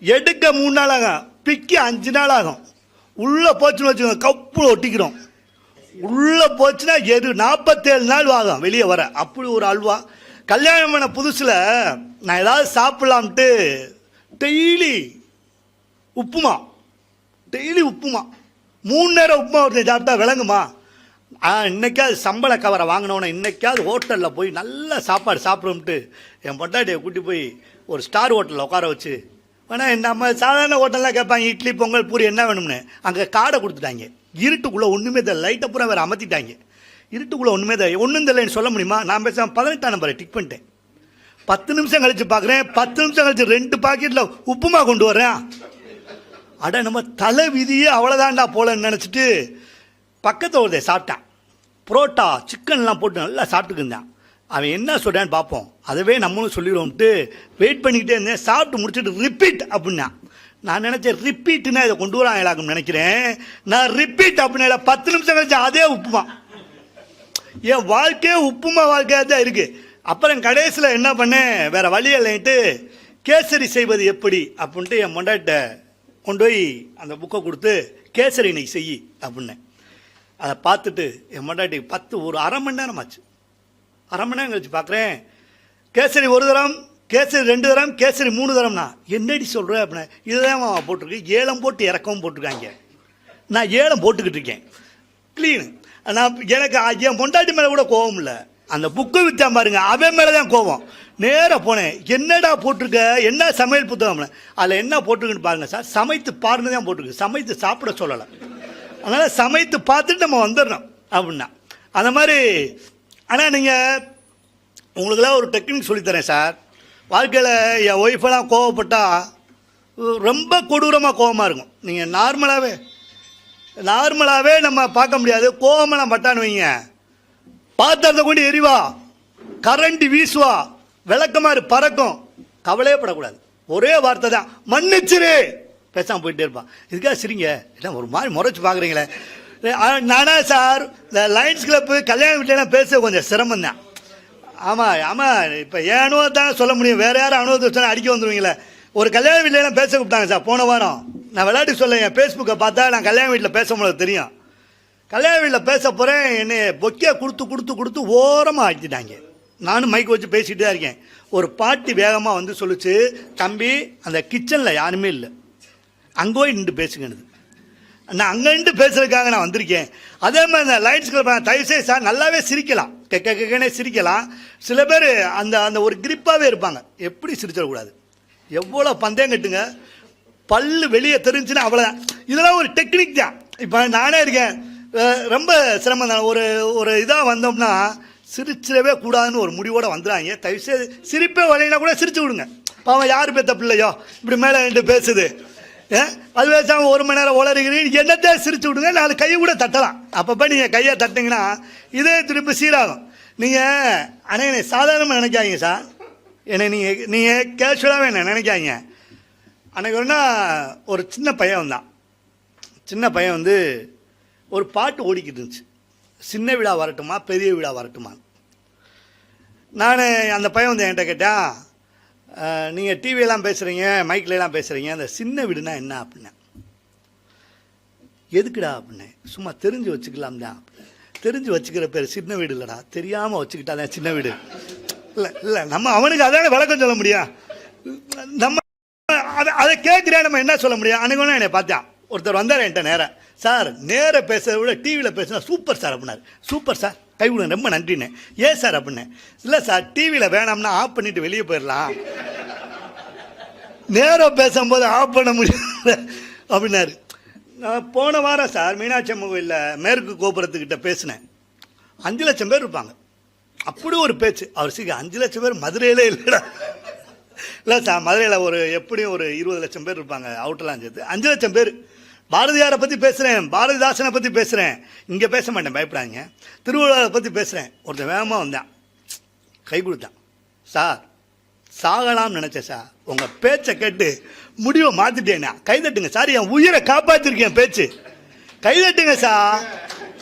எடுக்க 3 நாள் ஆகும், பிக்க 5 நாள் ஆகும். உள்ளே போச்சுன்னு வச்சுக்கோங்க, கப்புல ஒட்டிக்கிறோம். உள்ளே போச்சுன்னா 47 நாள் ஆகும் வெளியே வர. அப்படி ஒரு அல்வா. கல்யாணம் பண்ண புதுசில் நான் ஏதாவது சாப்பிட்லாம்ட்டு டெய்லி உப்புமா 3 நேரம் உப்புமா ஒருத்தர் சாப்பிட்டா விளங்குமா? இன்னைக்காவது சம்பள கவரை வாங்கினோன்னே இன்னைக்காவது ஹோட்டலில் போய் நல்ல சாப்பாடு சாப்பிடும்ட்டு என் பொண்டாட்டியை கூட்டி போய் ஒரு ஸ்டார் ஹோட்டலில் உட்கார வச்சு, ஆனால் நம்ம சாதாரண ஹோட்டல்லாம் கேட்பாங்க இட்லி பொங்கல் பூரி என்ன வேணும்னு. அங்கே காடை கொடுத்துட்டாங்க. இருட்டுக்குள்ளே ஒன்றுமே தெரியல, லைட்டை பூரா வேறு அமர்த்திட்டாங்க. இருட்டுக்குள்ளே ஒன்றுமே தெரியல, ஒன்றும் தெரியலன்னு சொல்ல முடியுமா? நான் பேசாமல் 18ஆம் நம்பரை டிக் பண்ணிட்டேன். 10 நிமிஷம் கழித்து பார்க்குறேன், 10 நிமிஷம் கழிச்சு 2 பாக்கெட்டில் உப்புமா கொண்டு வரேன். அட நம்ம தலை விதியே அவ்வளோதான்டா போலன்னு நினச்சிட்டு பக்கத்தில் ஒருத்தர் சாப்பிட்டான். புரோட்டா சிக்கன்லாம் போட்டு நல்லா சாப்பிட்டுக்கு இருந்தான். அவன் என்ன சொல்கிறான்னு பார்ப்போம், அதவே நம்மளும் சொல்லிடுவோம்ட்டு வெயிட் பண்ணிக்கிட்டே இருந்தேன். சாப்பிட்டு முடிச்சுட்டு ரிப்பீட் அப்படின்னா நான் நினச்சேன் ரிப்பீட்டுன்னா இதை கொண்டு வராங்களாக்குன்னு நினைக்கிறேன். நான் ரிப்பீட் அப்படின்னா 10 நிமிஷம் கழிச்சு அதே உப்புமா. என் வாழ்க்கையே உப்புமா வாழ்க்கையாக தான் இருக்குது. அப்புறம் கடைசியில் என்ன பண்ணேன், வேறு வழி இல்லைன்ட்டு கேசரி செய்வது எப்படி அப்படின்ட்டு என் மொண்டாட்ட கொண்டு போய் அந்த புக்கை கொடுத்து கேசரி இன்னைக்கு செய் அப்படின்னேன். அதை பார்த்துட்டு என் மொண்டாட்டி ஒரு அரை மணி நேரம் ஆச்சு. அரை மணி நேரம் கழிச்சு பார்க்குறேன், கேசரி 1 தரம், கேசரி 2 தரம், கேசரி 3 தரம்னா. என்னடி சொல்கிறேன் அப்படின்னா, இதுதான் போட்டிருக்கு, 7 போட்டு இறக்கவும் போட்டிருக்காங்க. நான் 7 போட்டுக்கிட்டு இருக்கேன் க்ளீனு. நான் எனக்கு என் பொண்டாட்டி மேலே கூட கோபம் இல்லை, அந்த புக்கு விற்றான் பாருங்க அவன் மேலே தான் கோபம். நேராக போனேன், என்னடா போட்டிருக்க, என்ன சமையல் புத்தகம், அதில் என்ன போட்டிருக்குன்னு பாருங்க சார். சமைத்து பாருங்க தான் போட்டிருக்கு, சமைத்து சாப்பிட சொல்லலை. அதனால் சமைத்து பார்த்துட்டு நம்ம வந்துடணும் அப்படின்னா அந்த மாதிரி. ஆனால் நீங்கள் உங்களுக்கெல்லாம் ஒரு டெக்னிக் சொல்லித்தரேன் சார். வாழ்க்கையில் என் ஒய்ஃபெல்லாம் கோவப்பட்டால் ரொம்ப கொடூரமாக கோபமாக இருக்கும். நீங்கள் நார்மலாகவே நம்ம பார்க்க முடியாது. கோவமெல்லாம் பட்டான்னு வைங்க, பாத்திரத்தை கொண்டு எரிவா, கரண்டி வீசுவா, விளக்கமாறு பறக்கும். கவலையே படக்கூடாது, ஒரே வார்த்தை தான், மன்னிச்சிரு, பேசாமல் போயிட்டே இருப்பான். இதுக்காக சரிங்க இல்லை ஒரு மாதிரி முறைச்சி பார்க்குறீங்களே. நானா சார் இந்த லயன்ஸ் கிளப்பு கல்யாண வீட்டிலலாம் பேச கொஞ்சம் சிரமம் தான். ஆமாம் இப்போ ஏன் அனுபவத்தானே சொல்ல முடியும், வேறு யாரும் அனுபவத்தை சொன்னால் அடிக்க வந்துடுவீங்களே. ஒரு கல்யாண வீட்டிலலாம் பேச கூப்பிட்டாங்க சார் போன வாரம். நான் விளையாட்டு சொல்ல என் ஃபேஸ்புக்கை பார்த்தா நான் கல்யாண வீட்டில் பேச முடியாது தெரியும். கல்யாண வீட்டில் பேச போகிறேன், என்னை பொக்கே கொடுத்து ஓரமாக ஆக்கிட்டாங்க. நானும் மைக் வச்சு பேசிகிட்டு தான் இருக்கேன். ஒரு பாட்டி வேகமாக வந்து சொல்லிச்சு, தம்பி அந்த கிச்சனில் யாருமே இல்லை, அங்கே போய் நின்று பேசுங்கன்னு. நான் அங்கே நின்று பேசுறதுக்காக நான் வந்திருக்கேன். அதே மாதிரி இந்த லைட்ஸ் கிளப் தயவுசெய்து சார் நல்லாவே சிரிக்கலாம், கெக்கனே சிரிக்கலாம். சில பேர் அந்த ஒரு கிரிப்பாகவே இருப்பாங்க, எப்படி சிரிச்சிடக்கூடாது. எவ்வளோ பந்தயம் கட்டுங்க, பல்லு வெளியே தெரிஞ்சுன்னா அவ்வளோதான். இதெல்லாம் ஒரு டெக்னிக் தான். இப்போ நானே இருக்கேன், ரொம்ப சிரமம் தான். ஒரு இதாக வந்தோம்னா சிரிச்சிடவே கூடாதுன்னு ஒரு முடிவோடு வந்துடுறாங்க. தயவுசெய்து சிரிப்பே வரையினா கூட சிரிச்சு விடுங்க. பாவம் யார் பேத்த பிள்ளையோ இப்படி மேலே நின்று பேசுது, அது பேசாமல் 1 மணி நேரம் உளறுகிறீங்க, என்னத்தை சிரிச்சு விடுங்க. 4 கையை கூட தட்டலாம். அப்பப்போ நீங்கள் கையை தட்டிங்கன்னா இதே திருப்பி சீராகும். நீங்கள் ஆனால் என்னை சாதாரணமாக நினைக்காதீங்க சார், என்னை நீங்கள் கேஷுவலாகவே என்ன நினைக்காதீங்க. அன்றைக்கு ஒரு சின்ன பையன் வந்து ஒரு பாட்டு ஓடிக்கிட்டு இருந்துச்சு, சின்ன விழா வரட்டுமா பெரிய விழா வரட்டுமா. நான் அந்த பையன் வந்து என்கிட்ட கேட்டேன், நீங்கள் டிவியெல்லாம் பேசுகிறீங்க, மைக்கிலலாம் பேசுகிறீங்க, அந்த சின்ன வீடுனா என்ன அப்படின்னேன். எதுக்குடா அப்படின்னேன். சும்மா தெரிஞ்சு வச்சுக்கலாம் தான். தெரிஞ்சு வச்சுக்கிற பேர் சின்ன வீடு இல்லைடா, தெரியாமல் வச்சுக்கிட்டாதான் சின்ன வீடு. இல்லை நம்ம அவனுக்கு அதான விளக்கம் சொல்ல முடியும். நம்ம அதை கேட்குறேன், நம்ம என்ன சொல்ல முடியும். அன்றைக்கு ஒன்று என்னை பார்த்தான், ஒருத்தர் வந்தார் என்கிட்ட நேராக, சார் நேராக பேசுறத விட டிவியில் பேசுனா சூப்பர் சார் அப்படின்னாரு. சூப்பர் சார், கை விடுங்க, ரொம்ப நன்றிண்ணே. ஏன் சார் அப்படின்னேன். இல்லை சார் டிவியில் வேணாம்னா ஆஃப் பண்ணிவிட்டு வெளியே போயிடலாம், நேராக பேசும்போது ஆஃப் பண்ண முடியாது அப்படின்னாரு. நான் போன வாரம் சார் மீனாட்சி அம்மன் கோயிலில் மேற்கு கோபுரத்துக்கிட்ட பேசினேன். 5 லட்சம் பேர் இருப்பாங்க. அப்படி ஒரு பேச்சு. அவர் 5 லட்சம் பேர் மதுரையிலே இல்லைடா. இல்லை சார் மதுரையில் எப்படியும் ஒரு 20 லட்சம் பேர் இருப்பாங்க, அவுட்டெல்லாம் சேர்த்து 5 லட்சம் பேர். பாரதியாரை பற்றி பேசுகிறேன், பாரதிதாசனை பற்றி பேசுகிறேன், இங்கே பேச மாட்டேன் பயப்படாங்க. திருவள்ளுவரை பற்றி பேசுகிறேன். ஒருத்தன் வேகமாக வந்தான், கை கொடுத்தான். சார் சாகலாம்னு நினச்சேன் சார், உங்கள் பேச்சை கேட்டு முடிவை மாற்றிட்டேன்னா கைதட்டுங்க சார், என் உயிரை காப்பாற்றிருக்கேன் பேச்சு, கைதட்டுங்க சார்.